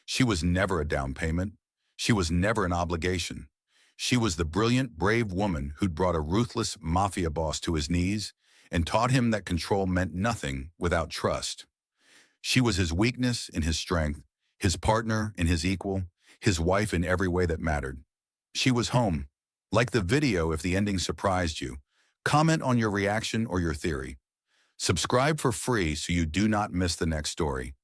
She was never a down payment. She was never an obligation. She was the brilliant, brave woman who'd brought a ruthless Mafia boss to his knees and taught him that control meant nothing without trust. She was his weakness in his strength, his partner in his equal, his wife in every way that mattered. She was home. Like the video if the ending surprised you. Comment on your reaction or your theory. Subscribe for free so you do not miss the next story.